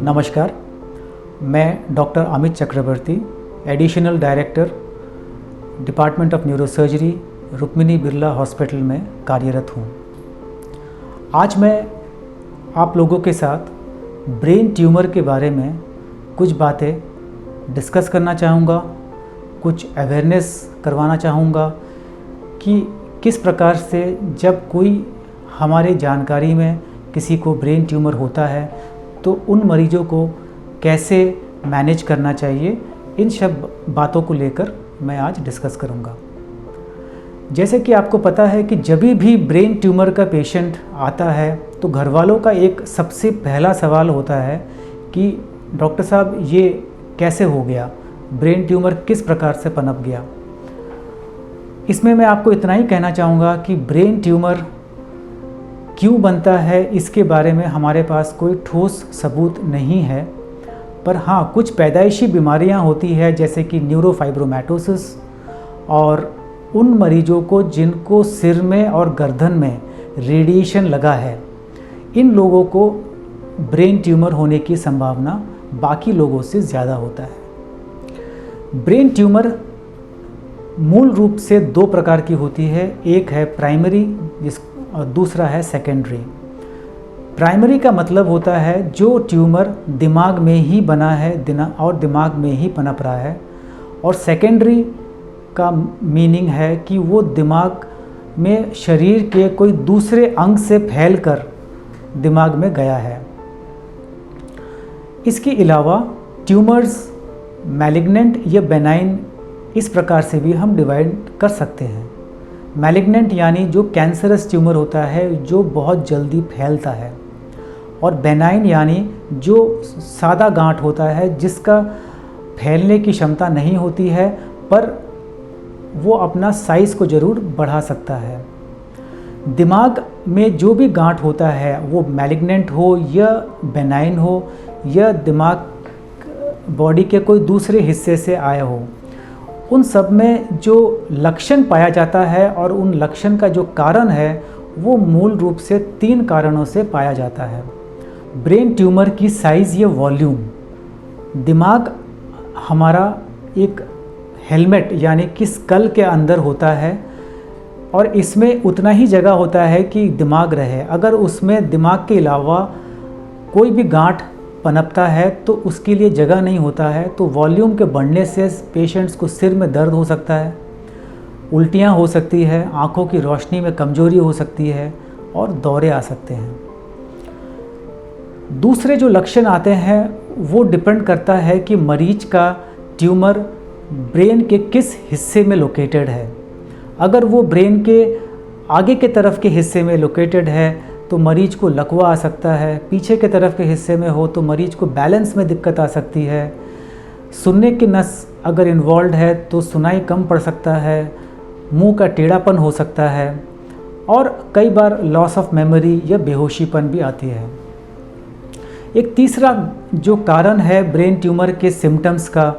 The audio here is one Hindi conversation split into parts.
नमस्कार, मैं doctor Amit Chakraborty, additional director department of neurosurgery, Rukmini Birla hospital में कार्यरत हूँ। आज मैं आप लोगों के साथ ब्रेन ट्यूमर के बारे में कुछ बातें डिस्कस करना चाहूँगा, कुछ अवेयरनेस करवाना चाहूँगा कि किस प्रकार से जब कोई हमारे जानकारी में किसी को ब्रेन ट्यूमर होता है तो उन मरीजों को कैसे मैनेज करना चाहिए। इन सब बातों को लेकर मैं आज डिस्कस करूँगा। जैसे कि आपको पता है कि जब भी ब्रेन ट्यूमर का पेशेंट आता है तो घर वालों का एक सबसे पहला सवाल होता है कि डॉक्टर साहब ये कैसे हो गया, ब्रेन ट्यूमर किस प्रकार से पनप गया। इसमें मैं आपको इतना ही कहना चाहूँगा कि ब्रेन ट्यूमर क्यों बनता है इसके बारे में हमारे पास कोई ठोस सबूत नहीं है, पर हाँ कुछ पैदाइशी बीमारियां होती है जैसे कि न्यूरोफाइब्रोमैटोसिस, और उन मरीजों को जिनको सिर में और गर्दन में रेडिएशन लगा है, इन लोगों को ब्रेन ट्यूमर होने की संभावना बाकी लोगों से ज़्यादा होता है। ब्रेन ट्यूमर मूल रूप से दो प्रकार की होती है, एक है प्राइमरी और दूसरा है सेकेंडरी। प्राइमरी का मतलब होता है जो ट्यूमर दिमाग में ही बना है और दिमाग में ही पनप रहा है, और सेकेंडरी का मीनिंग है कि वो दिमाग में शरीर के कोई दूसरे अंग से फैलकर दिमाग में गया है। इसके अलावा ट्यूमर्स मैलिग्नेंट या बेनाइन इस प्रकार से भी हम डिवाइड कर सकते हैं। मैलिग्नेंट यानी जो कैंसरस ट्यूमर होता है जो बहुत जल्दी फैलता है, और बेनाइन यानी जो सादा गांठ होता है जिसका फैलने की क्षमता नहीं होती है पर वो अपना साइज़ को ज़रूर बढ़ा सकता है। दिमाग में जो भी गांठ होता है वो मैलिग्नेंट हो या बेनाइन हो या दिमाग बॉडी के कोई दूसरे हिस्से से आया हो, उन सब में जो लक्षण पाया जाता है और उन लक्षण का जो कारण है वो मूल रूप से 3 कारणों से पाया जाता है। ब्रेन ट्यूमर की साइज़ या वॉल्यूम। दिमाग हमारा एक हेलमेट यानी कि स्कल के अंदर होता है और इसमें उतना ही जगह होता है कि दिमाग रहे। अगर उसमें दिमाग के अलावा कोई भी गांठ पनपता है तो उसके लिए जगह नहीं होता है, तो वॉल्यूम के बढ़ने से पेशेंट्स को सिर में दर्द हो सकता है, उल्टियाँ हो सकती है, आँखों की रोशनी में कमजोरी हो सकती है और दौरे आ सकते हैं। दूसरे जो लक्षण आते हैं वो डिपेंड करता है कि मरीज का ट्यूमर ब्रेन के किस हिस्से में लोकेटेड है। अगर वो ब्रेन के आगे के तरफ के हिस्से में लोकेटेड है तो मरीज को लकवा आ सकता है, पीछे के तरफ के हिस्से में हो तो मरीज को बैलेंस में दिक्कत आ सकती है, सुनने की नस अगर इन्वॉल्व है तो सुनाई कम पड़ सकता है, मुंह का टेढ़ापन हो सकता है और कई बार लॉस ऑफ मेमोरी या बेहोशीपन भी आती है। एक तीसरा जो कारण है ब्रेन ट्यूमर के सिम्टम्स का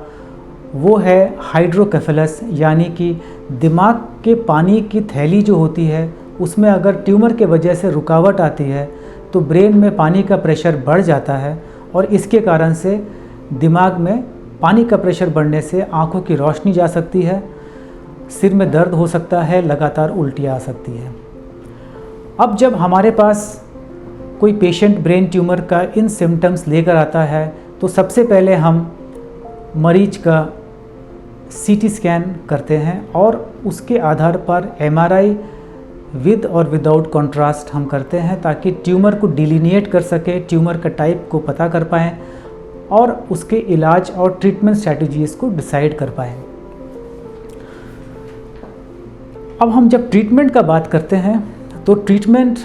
वो है हाइड्रोकेफेलस, यानी कि दिमाग के पानी की थैली जो होती है उसमें अगर ट्यूमर के वजह से रुकावट आती है तो ब्रेन में पानी का प्रेशर बढ़ जाता है और इसके कारण से दिमाग में पानी का प्रेशर बढ़ने से आँखों की रोशनी जा सकती है, सिर में दर्द हो सकता है, लगातार उल्टियाँ आ सकती है। अब जब हमारे पास कोई पेशेंट ब्रेन ट्यूमर का इन सिम्टम्स लेकर आता है तो सबसे पहले हम मरीज का सीटी स्कैन करते हैं और उसके आधार पर एमआरआई विद और विदाउट कॉन्ट्रास्ट हम करते हैं ताकि ट्यूमर को डिलीनिएट कर सके, ट्यूमर का टाइप को पता कर पाएँ और उसके इलाज और ट्रीटमेंट स्ट्रैटेजीज़ को डिसाइड कर पाएँ। अब हम जब ट्रीटमेंट का बात करते हैं तो ट्रीटमेंट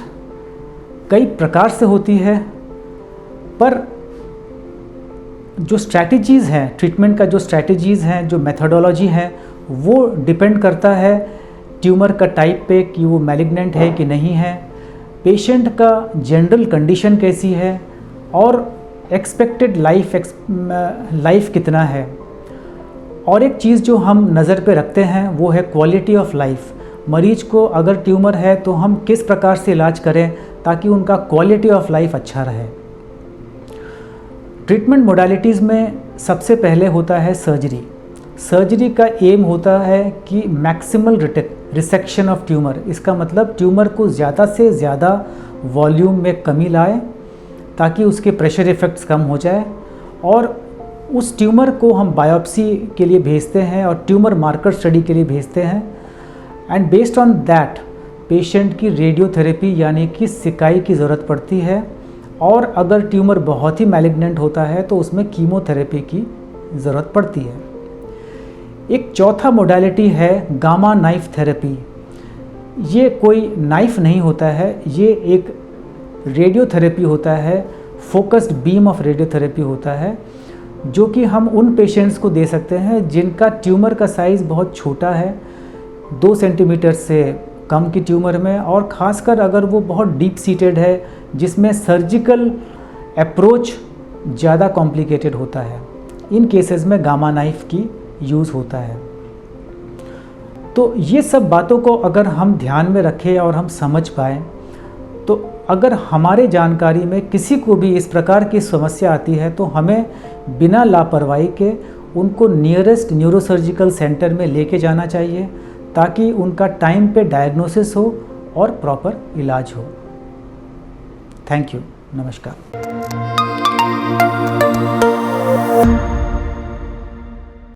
कई प्रकार से होती है, पर जो स्ट्रैटेजीज़ हैं ट्रीटमेंट का, जो स्ट्रैटेजीज़ हैं, जो मेथोडोलॉजी है वो डिपेंड करता है ट्यूमर का टाइप पे कि वो मैलिग्नेंट है कि नहीं है, पेशेंट का जनरल कंडीशन कैसी है और एक्सपेक्टेड लाइफ कितना है। और एक चीज़ जो हम नज़र पे रखते हैं वो है क्वालिटी ऑफ लाइफ। मरीज को अगर ट्यूमर है तो हम किस प्रकार से इलाज करें ताकि उनका क्वालिटी ऑफ लाइफ अच्छा रहे। ट्रीटमेंट मोडालिटीज़ में सबसे पहले होता है सर्जरी। सर्जरी का एम होता है कि मैक्सिमल रिसेक्शन ऑफ ट्यूमर। इसका मतलब ट्यूमर को ज़्यादा से ज़्यादा वॉल्यूम में कमी लाए ताकि उसके प्रेशर इफ़ेक्ट्स कम हो जाए, और उस ट्यूमर को हम बायोप्सी के लिए भेजते हैं और ट्यूमर मार्कर स्टडी के लिए भेजते हैं। And based on that patient की रेडियोथेरेपी यानी कि सिकाई की ज़रूरत पड़ती है, और अगर ट्यूमर बहुत ही मैलिग्नेंट होता है तो उसमें कीमोथेरेपी की ज़रूरत पड़ती है। एक चौथा मोडालिटी है गामा नाइफ थेरेपी। ये कोई नाइफ नहीं होता है, ये एक रेडियोथेरेपी होता है, फोकस्ड बीम ऑफ रेडियोथेरेपी होता है, जो कि हम उन पेशेंट्स को दे सकते हैं जिनका ट्यूमर का साइज़ बहुत छोटा है, 2 सेंटीमीटर से कम की ट्यूमर में, और ख़ासकर अगर वो बहुत डीप सीटेड है जिसमें सर्जिकल अप्रोच ज़्यादा कॉम्प्लिकेटेड होता है। इन केसेस में गामा नाइफ की यूज़ होता है। तो ये सब बातों को अगर हम ध्यान में रखें और हम समझ पाएँ, तो अगर हमारे जानकारी में किसी को भी इस प्रकार की समस्या आती है तो हमें बिना लापरवाही के उनको नियरेस्ट न्यूरोसर्जिकल सेंटर में लेके जाना चाहिए, ताकि उनका टाइम पे डायग्नोसिस हो और प्रॉपर इलाज हो। Thank you. नमस्कार।